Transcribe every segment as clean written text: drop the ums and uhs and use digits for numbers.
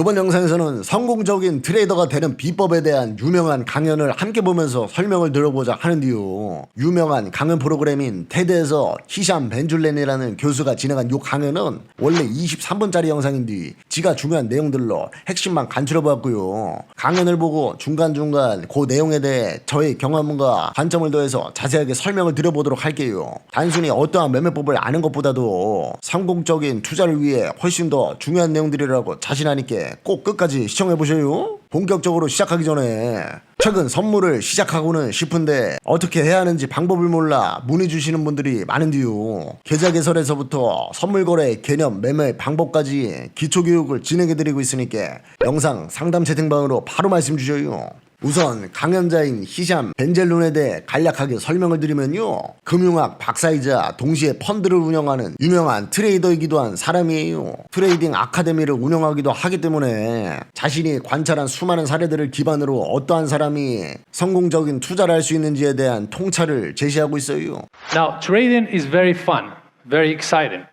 이번 영상에서는 성공적인 트레이더가 되는 비법에 대한 유명한 강연을 함께 보면서 설명을 들어보자 하는데요. 유명한 강연 프로그램인 테드에서 히샴 벤줄렌이라는 교수가 진행한 이 강연은 원래 23분짜리 영상인데 지가 중요한 내용들로 핵심만 간추려보았고요. 강연을 보고 중간중간 그 내용에 대해 저의 경험과 관점을 더해서 자세하게 설명을 드려보도록 할게요. 단순히 어떠한 매매법을 아는 것보다도 성공적인 투자를 위해 훨씬 더 중요한 내용들이라고 자신하니까 꼭 끝까지 시청해보셔요. 본격적으로 시작하기 전에 최근 선물을 시작하고는 싶은데 어떻게 해야 하는지 방법을 몰라 문의 주시는 분들이 많은데요. 계좌 개설에서부터 선물 거래 개념 매매 방법까지 기초교육을 진행해드리고 있으니까 영상 상담 채팅방으로 바로 말씀 주셔요. 우선 강연자인 히샴 벤젤룬에 대해 간략하게 설명을 드리면요. 금융학 박사이자 동시에 펀드를 운영하는 유명한 트레이더이기도 한 사람이에요. 트레이딩 아카데미를 운영하기도 하기 때문에 자신이 관찰한 수많은 사례들을 기반으로 어떠한 사람이 성공적인 투자를 할 수 있는지에 대한 통찰을 제시하고 있어요. Now, trading is very fun, very exciting,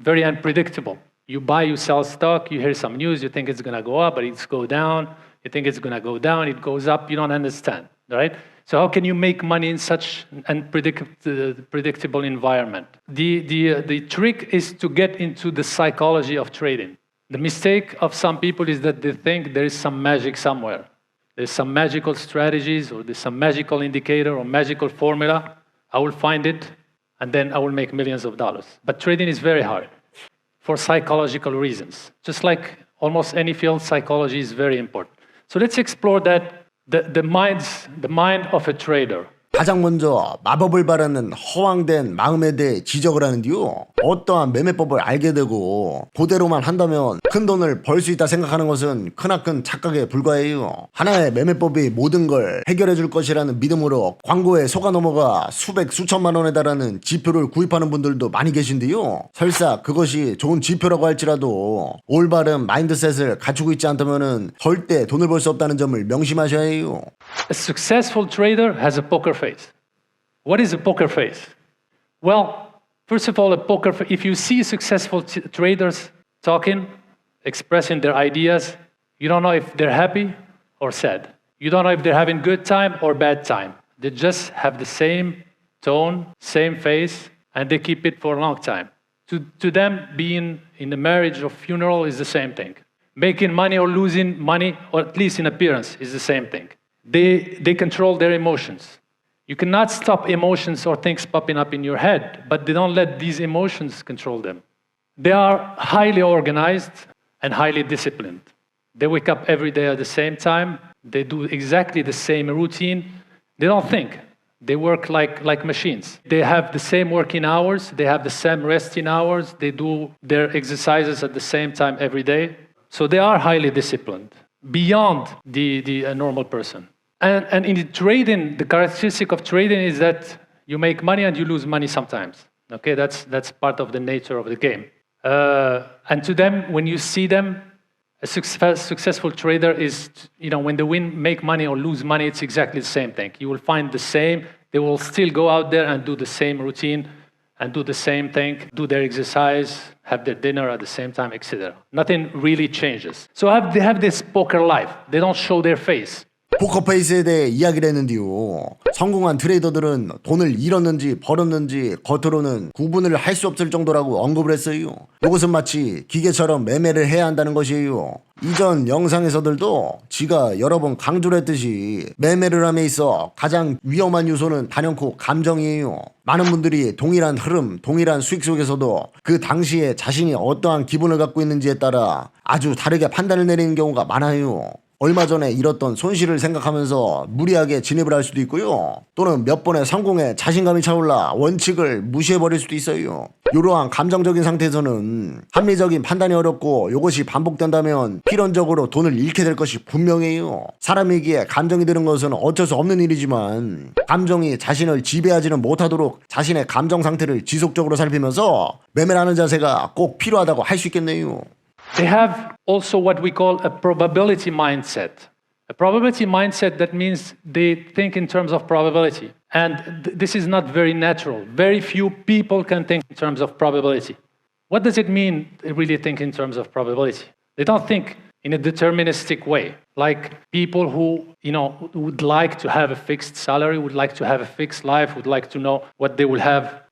very unpredictable. You buy, you sell stock, you hear some news, you think it's going to go up, but it's go down. You think it's going to go down, it goes up, you don't understand, right? So how can you make money in such an unpredictable environment? The trick is to get into the psychology of trading. The mistake of some people is that they think there is some magic somewhere. There's some magical strategies or there's some magical indicator or magical formula. I will find it and then I will make millions of dollars. But trading is very hard for psychological reasons. Just like almost any field, psychology is very important. So let's explore that, the mind of a trader. 가장 먼저 마법을 바라는 허황된 마음에 대해 지적을 하는데요. 어떠한 매매법을 알게 되고 그대로만 한다면 큰 돈을 벌 수 있다 생각하는 것은 크나큰 착각에 불과해요. 하나의 매매법이 모든 걸 해결해 줄 것이라는 믿음으로 광고에 속아 넘어가 수백 수천만 원에 달하는 지표를 구입하는 분들도 많이 계신데요. 설사 그것이 좋은 지표라고 할지라도 올바른 마인드셋을 갖추고 있지 않다면 절대 돈을 벌 수 없다는 점을 명심하셔야 해요. A successful trader has a poker face. What is a poker face? Well, first of all, if you see successful traders talking, expressing their ideas, you don't know if they're happy or sad. You don't know if they're having good time or bad time. They just have the same tone, same face, and they keep it for a long time. To them, being in a marriage or funeral is the same thing. Making money or losing money, or at least in appearance, is the same thing. They control their emotions. You cannot stop emotions or things popping up in your head, but they don't let these emotions control them. They are highly organized and highly disciplined. They wake up every day at the same time. They do exactly the same routine. They don't think. They work like machines. They have the same working hours. They have the same resting hours. They do their exercises at the same time every day. So they are highly disciplined, beyond the normal person. And in trading, the characteristic of trading is that you make money and you lose money sometimes. Okay, that's part of the nature of the game. And to them, when you see them, a successful trader is, when they make money or lose money, it's exactly the same thing. You will find the same. They will still go out there and do the same routine and do the same thing, do their exercise, have their dinner at the same time, etc. Nothing really changes. So they have this poker life. They don't show their face. 포커페이스에 대해 이야기를 했는데요. 성공한 트레이더들은 돈을 잃었는지 벌었는지 겉으로는 구분을 할 수 없을 정도라고 언급을 했어요. 이것은 마치 기계처럼 매매를 해야 한다는 것이에요. 이전 영상에서들도 지가 여러 번 강조를 했듯이 매매를 함에 있어 가장 위험한 요소는 단연코 감정이에요. 많은 분들이 동일한 흐름, 동일한 수익 속에서도 그 당시에 자신이 어떠한 기분을 갖고 있는지에 따라 아주 다르게 판단을 내리는 경우가 많아요. 얼마 전에 잃었던 손실을 생각하면서 무리하게 진입을 할 수도 있고요. 또는 몇 번의 성공에 자신감이 차올라 원칙을 무시해버릴 수도 있어요. 이러한 감정적인 상태에서는 합리적인 판단이 어렵고 이것이 반복된다면 필연적으로 돈을 잃게 될 것이 분명해요. 사람에게 감정이 드는 것은 어쩔 수 없는 일이지만 감정이 자신을 지배하지는 못하도록 자신의 감정 상태를 지속적으로 살피면서 매매를 하는 자세가 꼭 필요하다고 할 수 있겠네요. They have also what we call a probability mindset. A probability mindset, that means they think in terms of probability. And this is not very natural. Very few people can think in terms of probability. What does it mean, really think in terms of probability? They don't think in a deterministic way. Like people who, would like to have a fixed salary, would like to have a fixed life, would like to know what they will have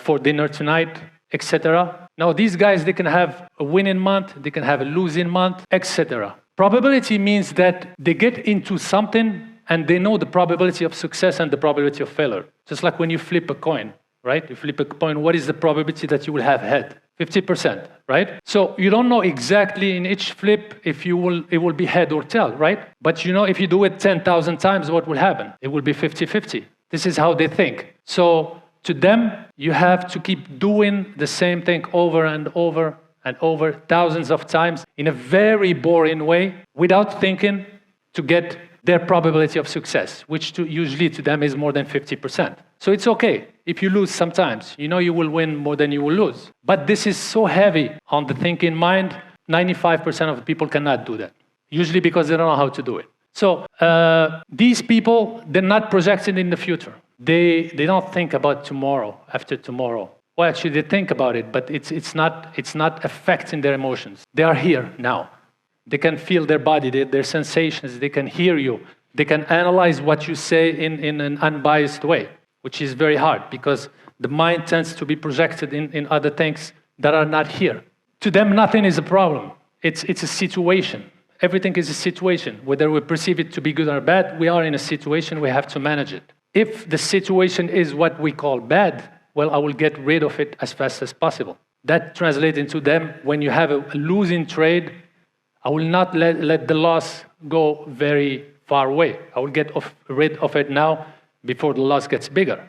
for dinner tonight, etc. Now, these guys, they can have a winning month, they can have a losing month, etc. Probability means that they get into something and they know the probability of success and the probability of failure. Just like when you flip a coin, right? You flip a coin, what is the probability that you will have head? 50%, right? So you don't know exactly in each flip if it will be head or tail, right? But if you do it 10,000 times, what will happen? It will be 50-50. This is how they think. So to them, you have to keep doing the same thing over and over and over, thousands of times, in a very boring way, without thinking, to get their probability of success, which usually to them is more than 50%. So it's okay if you lose sometimes. You will win more than you will lose. But this is so heavy on the thinking mind, 95% of the people cannot do that. Usually because they don't know how to do it. So these people, they're not projecting in the future. They don't think about tomorrow, after tomorrow. Well, actually, they think about it, but it's not affecting their emotions. They are here now. They can feel their body, their sensations. They can hear you. They can analyze what you say in an unbiased way, which is very hard because the mind tends to be projected in other things that are not here. To them, nothing is a problem. It's a situation. Everything is a situation. Whether we perceive it to be good or bad, we are in a situation, we have to manage it. If the situation is what we call bad, well, I will get rid of it as fast as possible. That translates into them, when you have a losing trade, I will not let the loss go very far away. I will get rid of it now before the loss gets bigger.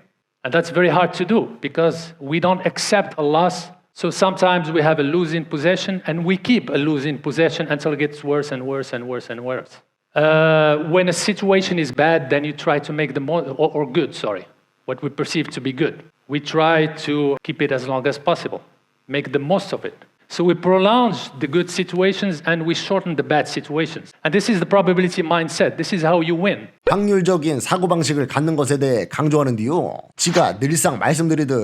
And that's very hard to do because we don't accept a loss. So sometimes we have a losing possession and we keep a losing possession until it gets worse and worse and worse and worse. When a situation is bad, then you try to make the most, or good, sorry, what we perceive to be good. We try to keep it as long as possible, make the most of it. So we prolong the good situations and we shorten the bad situations. And this is the probability mindset. This is how you win. 확률적인 사고방식을 갖는 것에 대해 강조하는데요. 지가 늘상 말씀드리듯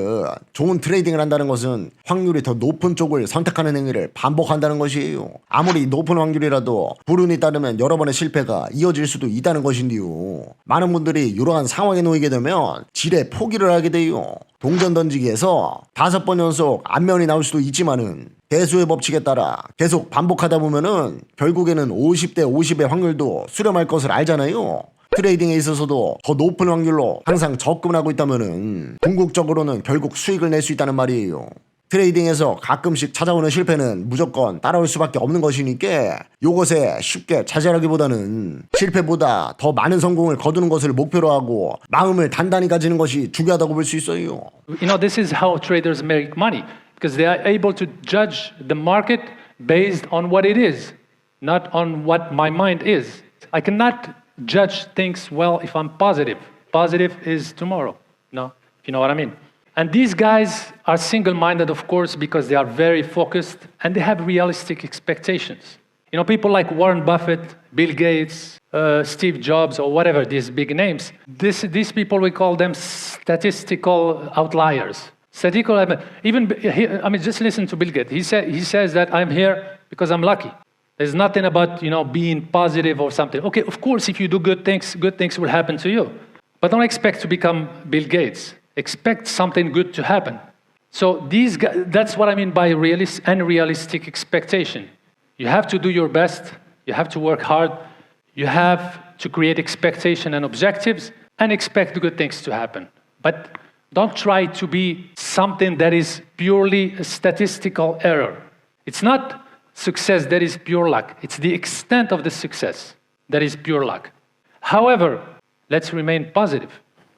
좋은 트레이딩을 한다는 것은 확률이 더 높은 쪽을 선택하는 행위를 반복한다는 것이에요. 아무리 높은 확률이라도 불운이 따르면 여러 번의 실패가 이어질 수도 있다는 것인데요. 많은 분들이 이러한 상황에 놓이게 되면 지레 포기를 하게 돼요. 동전 던지기에서 5번 연속 안면이 나올 수도 있지만은 대수의 법칙에 따라 계속 반복하다 보면은 결국에는 50대 50의 확률도 수렴할 것을 알잖아요. 트레이딩에 있어서도 더 높은 확률로 항상 접근하고 있다면은 궁극적으로는 결국 수익을 낼 수 있다는 말이에요. 트레이딩에서 가끔씩 찾아오는 실패는 무조건 따라올 수밖에 없는 것이니까 요것에 쉽게 차지하기보다는 실패보다 더 많은 성공을 거두는 것을 목표로 하고 마음을 단단히 가지는 것이 중요하다고 볼 수 있어요. This is how traders make money because they are able to judge the market based on what it is, not on what my mind is. I cannot judge things well if I'm positive. Positive is tomorrow. No, if you know what I mean. And these guys are single-minded, of course, because they are very focused and they have realistic expectations. People like Warren Buffett, Bill Gates, Steve Jobs, or whatever, these big names, these people, we call them statistical outliers. Just listen to Bill Gates. He says that I'm here because I'm lucky. There's nothing about, being positive or something. Okay, of course, if you do good things will happen to you. But don't expect to become Bill Gates. Expect something good to happen. So these guys, that's what I mean by unrealistic expectation. You have to do your best. You have to work hard. You have to create expectation and objectives and expect good things to happen. But don't try to be something that is purely a statistical error. It's not success that is pure luck. It's the extent of the success that is pure luck. However, let's remain positive,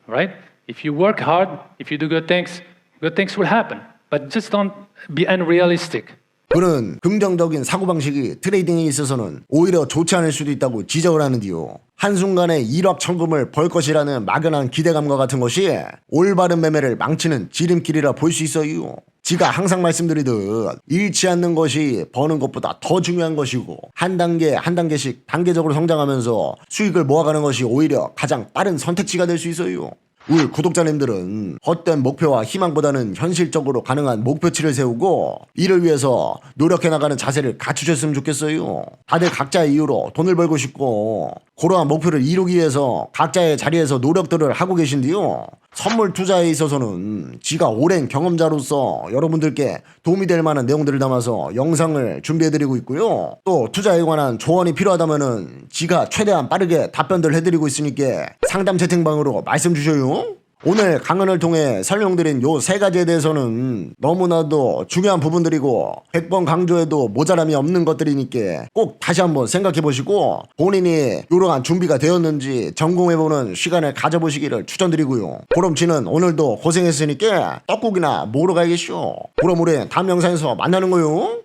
right? If you work hard, if you do good things will happen. But just don't be unrealistic. 그는 긍정적인 사고방식이 트레이딩에 있어서는 오히려 좋지 않을 수도 있다고 지적을 하는데요. 한순간에 일확천금을 벌 것이라는 막연한 기대감과 같은 것이 올바른 매매를 망치는 지름길이라 볼 수 있어요. 지가 항상 말씀드리듯 잃지 않는 것이 버는 것보다 더 중요한 것이고 한 단계 한 단계씩 단계적으로 성장하면서 수익을 모아가는 것이 오히려 가장 빠른 선택지가 될 수 있어요. 우리 구독자님들은 헛된 목표와 희망보다는 현실적으로 가능한 목표치를 세우고 이를 위해서 노력해 나가는 자세를 갖추셨으면 좋겠어요. 다들 각자의 이유로 돈을 벌고 싶고 그러한 목표를 이루기 위해서 각자의 자리에서 노력들을 하고 계신데요. 선물 투자에 있어서는 지가 오랜 경험자로서 여러분들께 도움이 될 만한 내용들을 담아서 영상을 준비해드리고 있고요. 또 투자에 관한 조언이 필요하다면은 지가 최대한 빠르게 답변들 해드리고 있으니까 상담 채팅방으로 말씀 주셔요. 오늘 강연을 통해 설명드린 요 세 가지에 대해서는 너무나도 중요한 부분들이고 100번 강조해도 모자람이 없는 것들이니까 꼭 다시 한번 생각해 보시고 본인이 이러한 준비가 되었는지 점검해보는 시간을 가져보시기를 추천드리고요. 그럼 지는 오늘도 고생했으니까 떡국이나 먹으러 가야겠쇼. 그럼 우리 다음 영상에서 만나는 거요.